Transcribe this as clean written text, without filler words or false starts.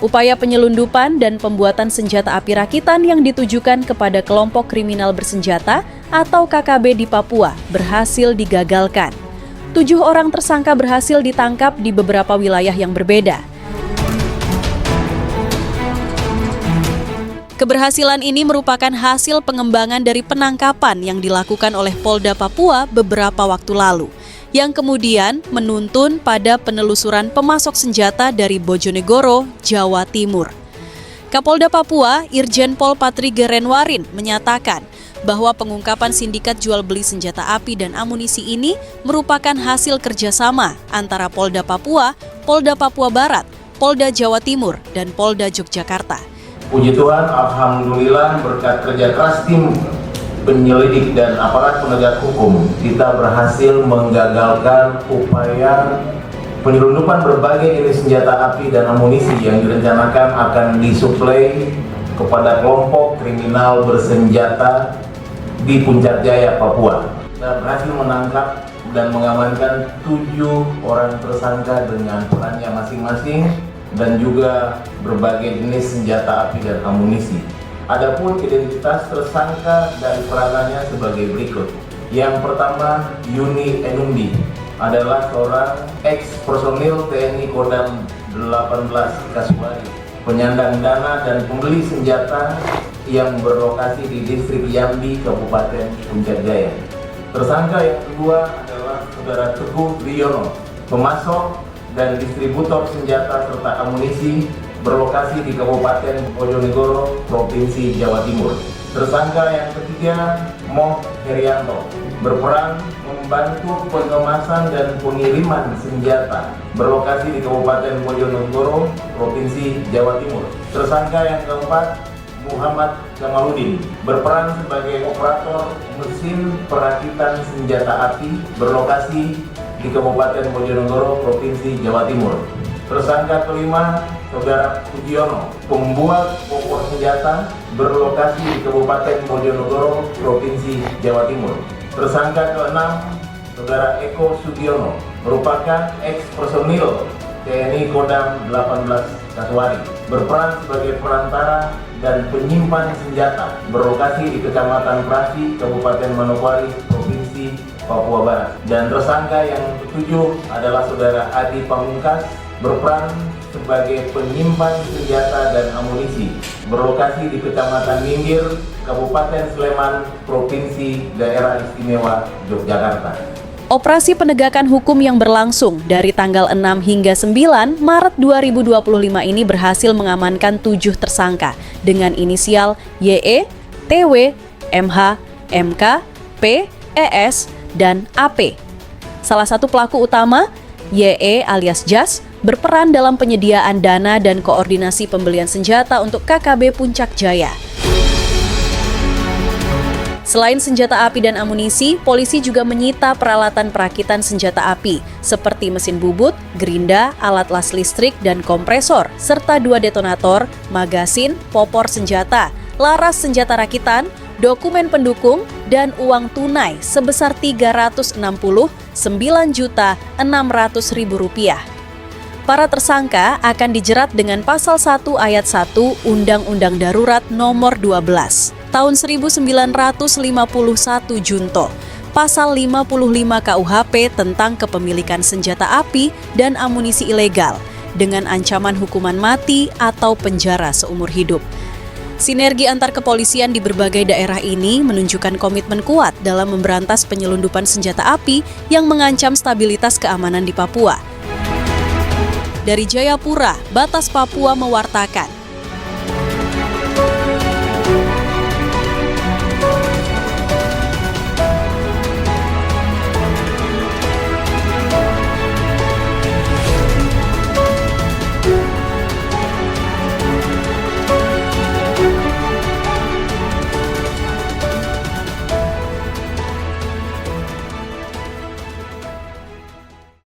Upaya penyelundupan dan pembuatan senjata api rakitan yang ditujukan kepada kelompok kriminal bersenjata atau KKB di Papua berhasil digagalkan. 7 orang tersangka berhasil ditangkap di beberapa wilayah yang berbeda. Keberhasilan ini merupakan hasil pengembangan dari penangkapan yang dilakukan oleh Polda Papua beberapa waktu lalu, yang kemudian menuntun pada penelusuran pemasok senjata dari Bojonegoro, Jawa Timur. Kapolda Papua, Irjen Pol Patri Gerenwarin, menyatakan bahwa pengungkapan sindikat jual beli senjata api dan amunisi ini merupakan hasil kerjasama antara Polda Papua, Polda Papua Barat, Polda Jawa Timur, dan Polda Yogyakarta. Puji Tuhan, alhamdulillah berkat kerja keras tim penyelidik dan aparat penegak hukum, kita berhasil menggagalkan upaya penyelundupan berbagai jenis senjata api dan amunisi yang direncanakan akan disuplai kepada kelompok kriminal bersenjata di Puncak Jaya, Papua. Kita berhasil menangkap dan mengamankan 7 orang tersangka dengan perannya masing-masing dan juga berbagai jenis senjata api dan amunisi. Adapun identitas tersangka dan peranannya sebagai berikut. Yang pertama, Yuni Enumbi adalah seorang ex-personil TNI Kodam 18 Kasuari, penyandang dana dan pembeli senjata yang berlokasi di distrik Yambi, Kabupaten Puncak Jaya. Tersangka yang kedua adalah Saudara Teguh Riono, pemasok dan distributor senjata serta amunisi berlokasi di Kabupaten Bojonegoro, Provinsi Jawa Timur. Tersangka yang ketiga, Moh Herianto, berperan membantu pengemasan dan pengiriman senjata berlokasi di Kabupaten Bojonegoro, Provinsi Jawa Timur. Tersangka yang keempat, Muhammad Kamaludin, berperan sebagai operator mesin perakitan senjata api berlokasi di Kabupaten Bojonegoro, Provinsi Jawa Timur. Tersangka kelima, Saudara Pujiono, pembuat popor senjata berlokasi di Kabupaten Bojonegoro, Provinsi Jawa Timur. Tersangka keenam, Saudara Eko Sugiono, merupakan ex-personil TNI Kodam 18 Kasuari, berperan sebagai perantara dan penyimpan senjata berlokasi di Kecamatan Prasi, Kabupaten Manokwari, Provinsi Papua Barat. Dan tersangka yang ketujuh adalah Saudara Adi Pamungkas, berperan sebagai penyimpan senjata dan amunisi berlokasi di Kecamatan Minggir, Kabupaten Sleman, Provinsi Daerah Istimewa Yogyakarta. Operasi penegakan hukum yang berlangsung dari tanggal 6 hingga 9 Maret 2025 ini berhasil mengamankan 7 tersangka dengan inisial YE, TW, MH, MK, P, ES, dan AP. Salah satu pelaku utama, YE alias Jas, berperan dalam penyediaan dana dan koordinasi pembelian senjata untuk KKB Puncak Jaya. Selain senjata api dan amunisi, polisi juga menyita peralatan perakitan senjata api seperti mesin bubut, gerinda, alat las listrik, dan kompresor, serta 2 detonator, magasin, popor senjata, laras senjata rakitan, dokumen pendukung, dan uang tunai sebesar Rp369.600.000. Para tersangka akan dijerat dengan pasal 1 ayat 1 Undang-Undang Darurat Nomor 12 tahun 1951 Junto, pasal 55 KUHP tentang kepemilikan senjata api dan amunisi ilegal dengan ancaman hukuman mati atau penjara seumur hidup. Sinergi antar kepolisian di berbagai daerah ini menunjukkan komitmen kuat dalam memberantas penyelundupan senjata api yang mengancam stabilitas keamanan di Papua. Dari Jayapura, Batas Papua mewartakan.